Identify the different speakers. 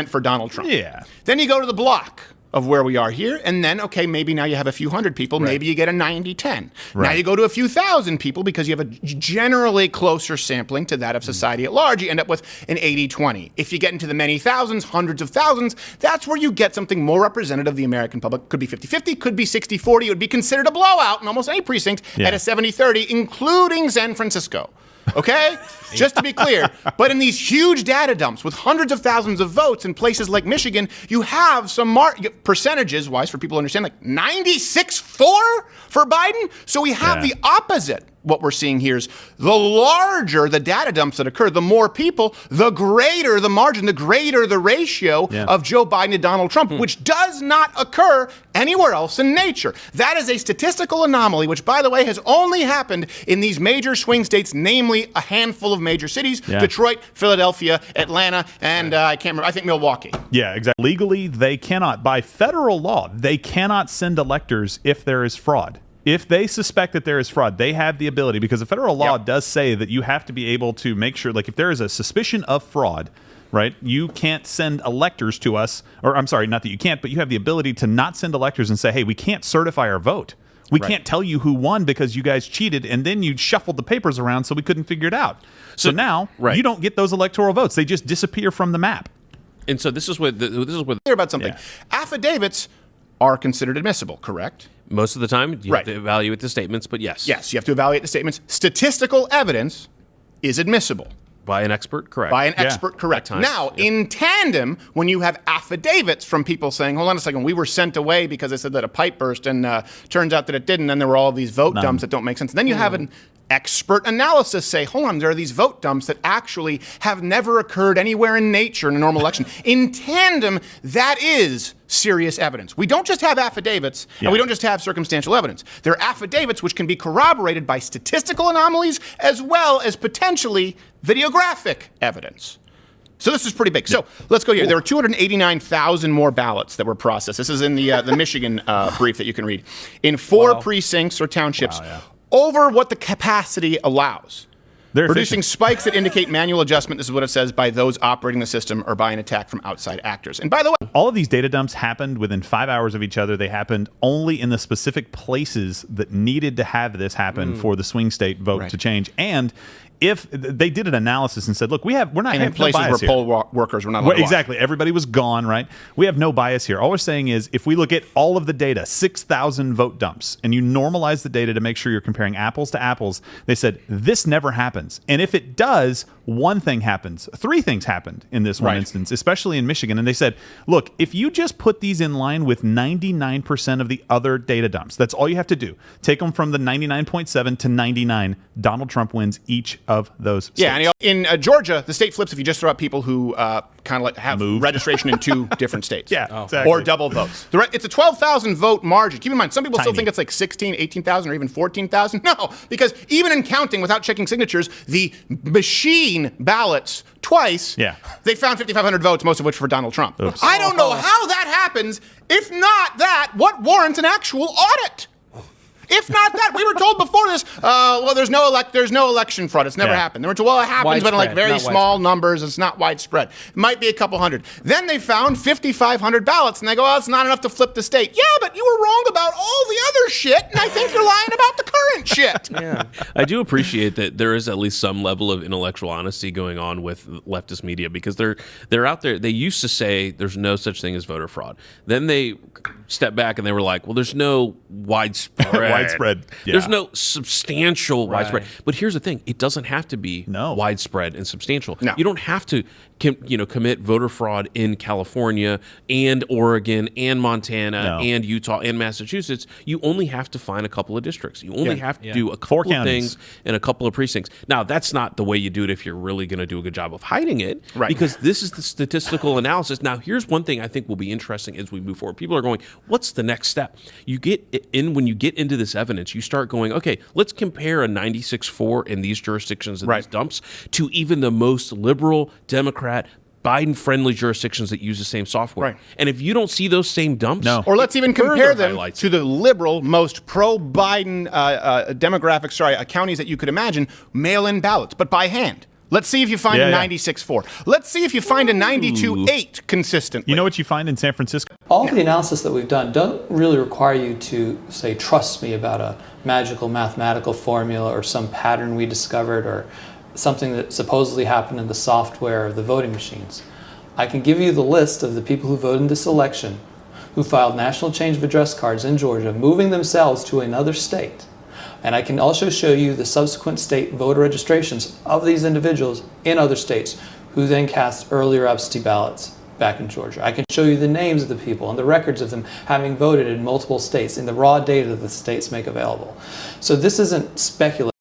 Speaker 1: for Donald Trump.
Speaker 2: Yeah.
Speaker 1: Then you go to the block of where we are here, and then, okay, maybe now you have a few hundred people,
Speaker 2: Right.
Speaker 1: maybe you get a 90-10. Now
Speaker 2: Right.
Speaker 1: you go to a few thousand people because you have a generally closer sampling to that of society at large. You end up with an 80-20. If you get into the many thousands, hundreds of thousands, that's where you get something more representative of the American public. Could be 50-50, could be 60-40. It would be considered a blowout in almost any precinct at a 70-30, including San Francisco. Okay? Just to be clear. But in these huge data dumps with hundreds of thousands of votes in places like Michigan, you have some percentages-wise for people to understand, like 96-4 for Biden. So we have the opposite. What we're seeing here is the larger the data dumps that occur, the more people, the greater the margin, the greater the ratio of Joe Biden to Donald Trump, which does not occur anywhere else in nature. That is a statistical anomaly, which, by the way, has only happened in these major swing states, namely a handful of major cities, Detroit, Philadelphia, Atlanta, and I can't remember, I think Milwaukee.
Speaker 2: Yeah, exactly. Legally, they cannot, by federal law, they cannot send electors if there is fraud. If they suspect that there is fraud, they have the ability, because the federal law does say that you have to be able to make sure, like if there is a suspicion of fraud, right, you can't send electors to us, or I'm sorry, not that you can't, but you have the ability to not send electors and say, hey, we can't certify our vote. We can't tell you who won because you guys cheated, and then you shuffled the papers around so we couldn't figure it out. So now you don't get those electoral votes. They just disappear from the map.
Speaker 3: And so this is what
Speaker 1: Clear about something. Affidavits are considered admissible, correct?
Speaker 3: Most of the time, you have to evaluate the statements, but yes.
Speaker 1: Yes, you have to evaluate the statements. Statistical evidence is admissible.
Speaker 3: By an expert, correct.
Speaker 1: By an expert, correct. Now, in tandem, when you have affidavits from people saying, hold on a second, we were sent away because they said that a pipe burst, and turns out that it didn't, and there were all these vote dumps that don't make sense. And then you have an expert analysis say, hold on, there are these vote dumps that actually have never occurred anywhere in nature in a normal election. In tandem, that is serious evidence. We don't just have affidavits, and we don't just have circumstantial evidence. There are affidavits which can be corroborated by statistical anomalies as well as potentially videographic evidence. So this is pretty big. So let's go here. There were 289,000 more ballots that were processed. This is in the Michigan brief that you can read. In 4 precincts or townships, over what the capacity allows.
Speaker 2: They're
Speaker 1: producing
Speaker 2: efficient.
Speaker 1: spikes that indicate manual adjustment, this is what it says, by those operating the system or by an attack from outside actors. And by the way,
Speaker 2: all of these data dumps happened within 5 hours of each other. They happened only in the specific places that needed to have this happen for the swing state vote to change. And if they did an analysis and said, look, we're not
Speaker 1: and in places where poll workers were not allowed to watch.
Speaker 2: Exactly. Everybody was gone, right? We have no bias here. All we're saying is if we look at all of the data, 6,000 vote dumps, and you normalize the data to make sure you're comparing apples to apples, they said this never happens. And if it does, one thing happens. 3 things happened in this one instance, especially in Michigan. And they said, look, if you just put these in line with 99% of the other data dumps, that's all you have to do. Take them from the 99.7 to 99. Donald Trump wins each of those states.
Speaker 1: Yeah, and in Georgia, the state flips if you just throw out people who kind of like have registration in 2 different states.
Speaker 2: Exactly.
Speaker 1: Or double votes. It's a 12,000 vote margin. Keep in mind, some people still think it's like 16, 18,000, or even 14,000. No, because even in counting without checking signatures, the machine ballots twice, they found 5,500 votes, most of which for Donald Trump. Oops. I don't know how that happens. If not that, what warrants an actual audit? If not that, we were told before this, well, there's no election fraud. It's never happened. They were told, well, it happens, but in like very small numbers. It's not widespread. It might be a couple hundred. Then they found 5,500 ballots, and they go, well, it's not enough to flip the state. Yeah, but you were wrong about all the other shit, and I think you're lying about the current shit.
Speaker 3: I do appreciate that there is at least some level of intellectual honesty going on with leftist media, because they're out there. They used to say there's no such thing as voter fraud. Then they stepped back and they were like, well, there's no widespread. There's no substantial widespread. But here's the thing: it doesn't have to be widespread and substantial.
Speaker 1: No.
Speaker 3: You don't have to, commit voter fraud in California and Oregon and Montana and Utah and Massachusetts. You only have to find a couple of districts. You only have to do a couple of things in a couple of precincts. Now, that's not the way you do it if you're really going to do a good job of hiding it, because this is the statistical analysis. Now, here's one thing I think will be interesting as we move forward. People are going, what's the next step? When you get into this evidence, you start going, okay, let's compare a 96-4 in these jurisdictions and these dumps to even the most liberal Democrat Biden-friendly jurisdictions that use the same software. And if you don't see those same dumps,
Speaker 1: or let's even compare them to the liberal, most pro-Biden counties that you could imagine, mail-in ballots, but by hand. Let's see if you find a 96.4. Let's see if you find a 92.8 consistently.
Speaker 2: You know what you find in San Francisco?
Speaker 4: All the analysis that we've done don't really require you to say, trust me about a magical mathematical formula or some pattern we discovered or something that supposedly happened in the software of the voting machines. I can give you the list of the people who voted in this election who filed national change of address cards in Georgia, moving themselves to another state. And I can also show you the subsequent state voter registrations of these individuals in other states who then cast earlier absentee ballots back in Georgia. I can show you the names of the people and the records of them having voted in multiple states in the raw data that the states make available. So this isn't speculative.